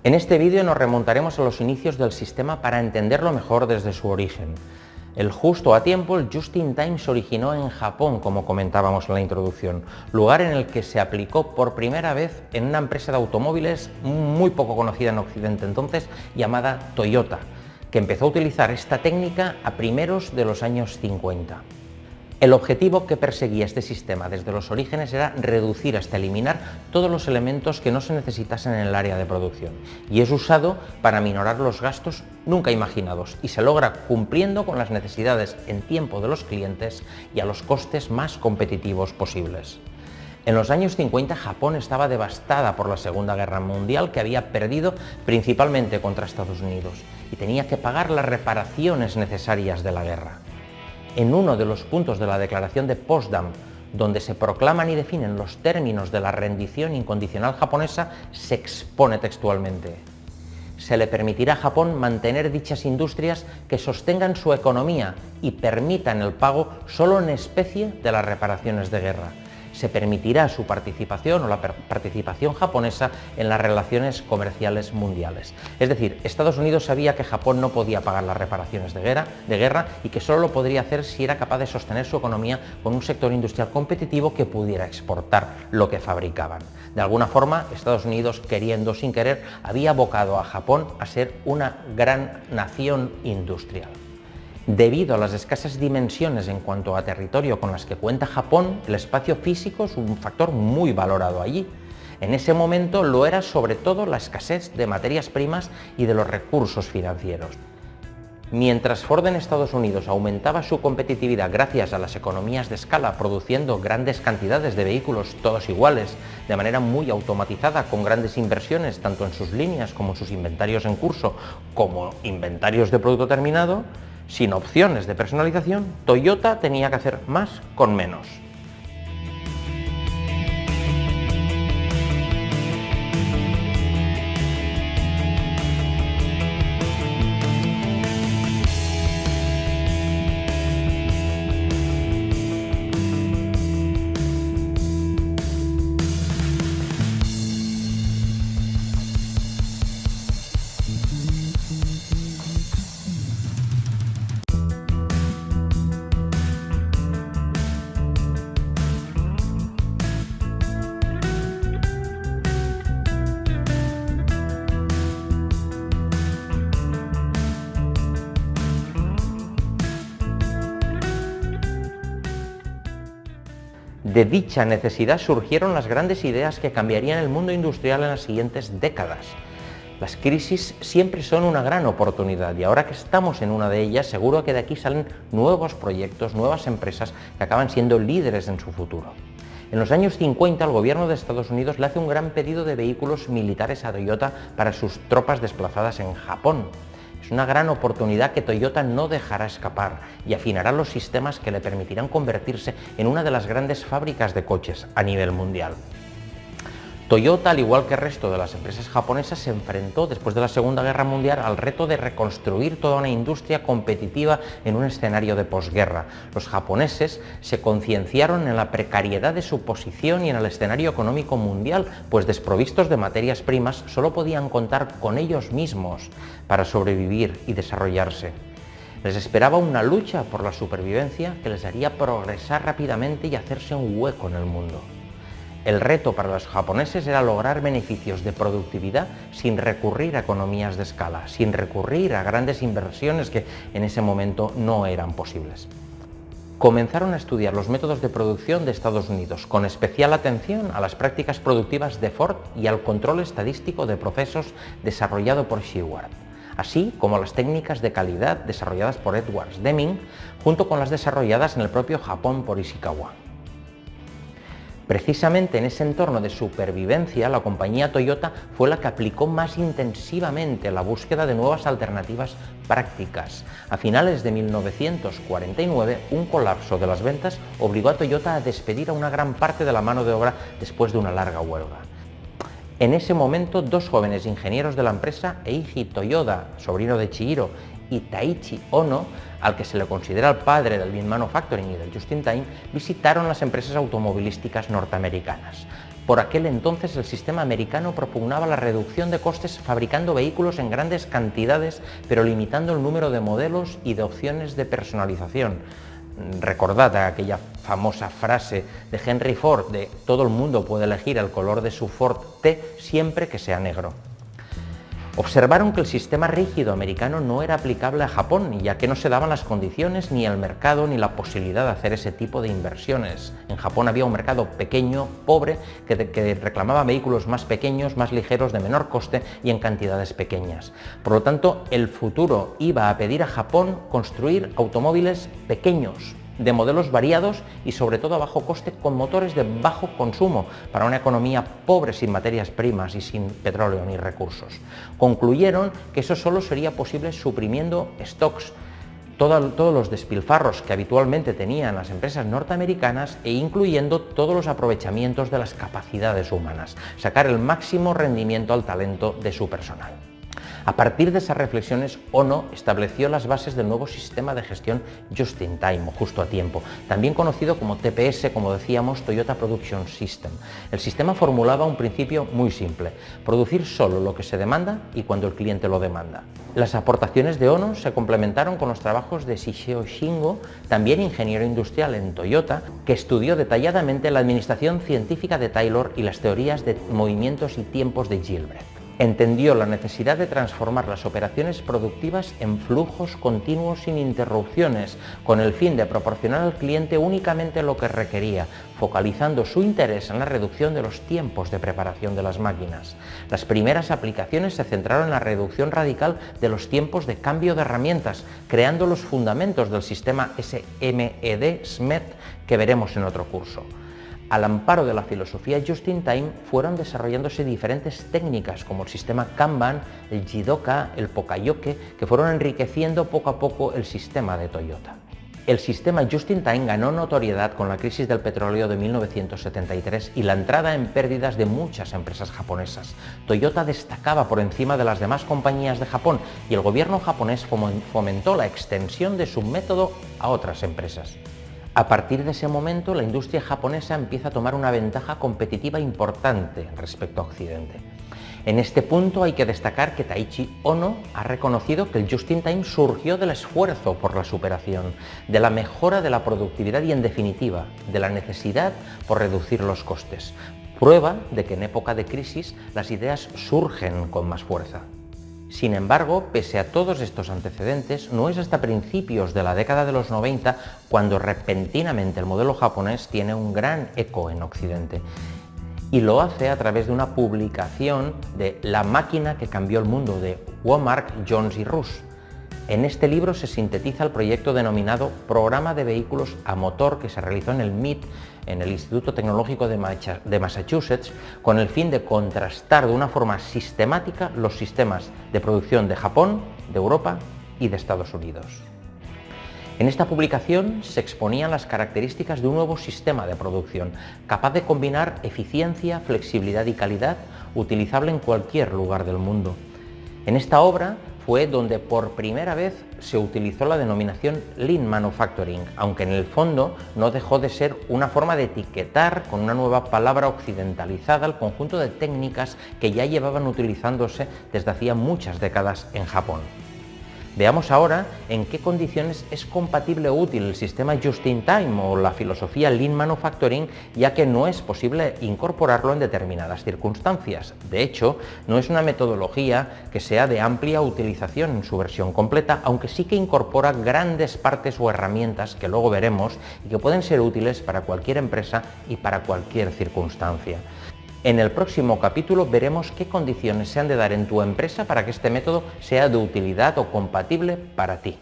En este vídeo nos remontaremos a los inicios del sistema para entenderlo mejor desde su origen. El justo a tiempo, el Just in Time, se originó en Japón, como comentábamos en la introducción, lugar en el que se aplicó por primera vez en una empresa de automóviles muy poco conocida en Occidente entonces, llamada Toyota, que empezó a utilizar esta técnica a primeros de los años 50. El objetivo que perseguía este sistema desde los orígenes era reducir hasta eliminar todos los elementos que no se necesitasen en el área de producción, y es usado para minorar los gastos nunca imaginados, y se logra cumpliendo con las necesidades en tiempo de los clientes y a los costes más competitivos posibles. En los años 50 Japón estaba devastada por la Segunda Guerra Mundial, que había perdido principalmente contra Estados Unidos, y tenía que pagar las reparaciones necesarias de la guerra. En uno de los puntos de la Declaración de Potsdam, donde se proclaman y definen los términos de la rendición incondicional japonesa, se expone textualmente: se le permitirá a Japón mantener dichas industrias que sostengan su economía y permitan el pago solo en especie de las reparaciones de guerra. Se permitirá su participación o la participación japonesa en las relaciones comerciales mundiales. Es decir, Estados Unidos sabía que Japón no podía pagar las reparaciones de guerra y que solo lo podría hacer si era capaz de sostener su economía con un sector industrial competitivo que pudiera exportar lo que fabricaban. De alguna forma, Estados Unidos, queriendo o sin querer, había abocado a Japón a ser una gran nación industrial. Debido a las escasas dimensiones en cuanto a territorio con las que cuenta Japón, el espacio físico es un factor muy valorado allí. En ese momento lo era sobre todo la escasez de materias primas y de los recursos financieros. Mientras Ford en Estados Unidos aumentaba su competitividad gracias a las economías de escala, produciendo grandes cantidades de vehículos todos iguales, de manera muy automatizada, con grandes inversiones tanto en sus líneas como en sus inventarios en curso, como inventarios de producto terminado, sin opciones de personalización, Toyota tenía que hacer más con menos. De dicha necesidad surgieron las grandes ideas que cambiarían el mundo industrial en las siguientes décadas. Las crisis siempre son una gran oportunidad y ahora que estamos en una de ellas, seguro que de aquí salen nuevos proyectos, nuevas empresas que acaban siendo líderes en su futuro. En los años 50 el gobierno de Estados Unidos le hace un gran pedido de vehículos militares a Toyota para sus tropas desplazadas en Japón. Es una gran oportunidad que Toyota no dejará escapar y afinará los sistemas que le permitirán convertirse en una de las grandes fábricas de coches a nivel mundial. Toyota, al igual que el resto de las empresas japonesas, se enfrentó después de la Segunda Guerra Mundial al reto de reconstruir toda una industria competitiva en un escenario de posguerra. Los japoneses se concienciaron en la precariedad de su posición y en el escenario económico mundial, pues desprovistos de materias primas solo podían contar con ellos mismos para sobrevivir y desarrollarse. Les esperaba una lucha por la supervivencia que les haría progresar rápidamente y hacerse un hueco en el mundo. El reto para los japoneses era lograr beneficios de productividad sin recurrir a economías de escala, sin recurrir a grandes inversiones que en ese momento no eran posibles. Comenzaron a estudiar los métodos de producción de Estados Unidos, con especial atención a las prácticas productivas de Ford y al control estadístico de procesos desarrollado por Shewhart, así como las técnicas de calidad desarrolladas por Edwards Deming, junto con las desarrolladas en el propio Japón por Ishikawa. Precisamente en ese entorno de supervivencia, la compañía Toyota fue la que aplicó más intensivamente la búsqueda de nuevas alternativas prácticas. A finales de 1949, un colapso de las ventas obligó a Toyota a despedir a una gran parte de la mano de obra después de una larga huelga. En ese momento, dos jóvenes ingenieros de la empresa, Eiji Toyoda, sobrino de Chihiro, y Taiichi Ohno, al que se le considera el padre del Lean Manufacturing y del Just in Time, visitaron las empresas automovilísticas norteamericanas. Por aquel entonces el sistema americano propugnaba la reducción de costes fabricando vehículos en grandes cantidades, pero limitando el número de modelos y de opciones de personalización. Recordad aquella famosa frase de Henry Ford de todo el mundo puede elegir el color de su Ford T siempre que sea negro. Observaron que el sistema rígido americano no era aplicable a Japón, ya que no se daban las condiciones, ni el mercado, ni la posibilidad de hacer ese tipo de inversiones. En Japón había un mercado pequeño, pobre, que reclamaba vehículos más pequeños, más ligeros, de menor coste y en cantidades pequeñas. Por lo tanto, el futuro iba a pedir a Japón construir automóviles pequeños, de modelos variados y sobre todo a bajo coste con motores de bajo consumo para una economía pobre sin materias primas y sin petróleo ni recursos. Concluyeron que eso solo sería posible suprimiendo stocks, todos los despilfarros que habitualmente tenían las empresas norteamericanas e incluyendo todos los aprovechamientos de las capacidades humanas, sacar el máximo rendimiento al talento de su personal. A partir de esas reflexiones, Ono estableció las bases del nuevo sistema de gestión Just in Time, o justo a tiempo, también conocido como TPS, como decíamos, Toyota Production System. El sistema formulaba un principio muy simple: producir solo lo que se demanda y cuando el cliente lo demanda. Las aportaciones de Ono se complementaron con los trabajos de Shigeo Shingo, también ingeniero industrial en Toyota, que estudió detalladamente la administración científica de Taylor y las teorías de movimientos y tiempos de Gilbert. Entendió la necesidad de transformar las operaciones productivas en flujos continuos sin interrupciones, con el fin de proporcionar al cliente únicamente lo que requería, focalizando su interés en la reducción de los tiempos de preparación de las máquinas. Las primeras aplicaciones se centraron en la reducción radical de los tiempos de cambio de herramientas, creando los fundamentos del sistema SMED que veremos en otro curso. Al amparo de la filosofía Just in Time fueron desarrollándose diferentes técnicas como el sistema Kanban, el Jidoka, el Pokayoke, que fueron enriqueciendo poco a poco el sistema de Toyota. El sistema Just in Time ganó notoriedad con la crisis del petróleo de 1973 y la entrada en pérdidas de muchas empresas japonesas. Toyota destacaba por encima de las demás compañías de Japón y el gobierno japonés fomentó la extensión de su método a otras empresas. A partir de ese momento, la industria japonesa empieza a tomar una ventaja competitiva importante respecto a Occidente. En este punto hay que destacar que Taiichi Ohno ha reconocido que el Just in Time surgió del esfuerzo por la superación, de la mejora de la productividad y, en definitiva, de la necesidad por reducir los costes. Prueba de que en época de crisis las ideas surgen con más fuerza. Sin embargo, pese a todos estos antecedentes, no es hasta principios de la década de los 90 cuando repentinamente el modelo japonés tiene un gran eco en Occidente. Y lo hace a través de una publicación de La máquina que cambió el mundo, de Womark, Jones y Russ. En este libro se sintetiza el proyecto denominado Programa de Vehículos a Motor que se realizó en el MIT, en el Instituto Tecnológico de Massachusetts, con el fin de contrastar de una forma sistemática los sistemas de producción de Japón, de Europa y de Estados Unidos. En esta publicación se exponían las características de un nuevo sistema de producción, capaz de combinar eficiencia, flexibilidad y calidad, utilizable en cualquier lugar del mundo. En esta obra fue donde por primera vez se utilizó la denominación Lean Manufacturing, aunque en el fondo no dejó de ser una forma de etiquetar con una nueva palabra occidentalizada al conjunto de técnicas que ya llevaban utilizándose desde hacía muchas décadas en Japón. Veamos ahora en qué condiciones es compatible o útil el sistema Just in Time o la filosofía Lean Manufacturing, ya que no es posible incorporarlo en determinadas circunstancias. De hecho, no es una metodología que sea de amplia utilización en su versión completa, aunque sí que incorpora grandes partes o herramientas que luego veremos y que pueden ser útiles para cualquier empresa y para cualquier circunstancia. En el próximo capítulo veremos qué condiciones se han de dar en tu empresa para que este método sea de utilidad o compatible para ti.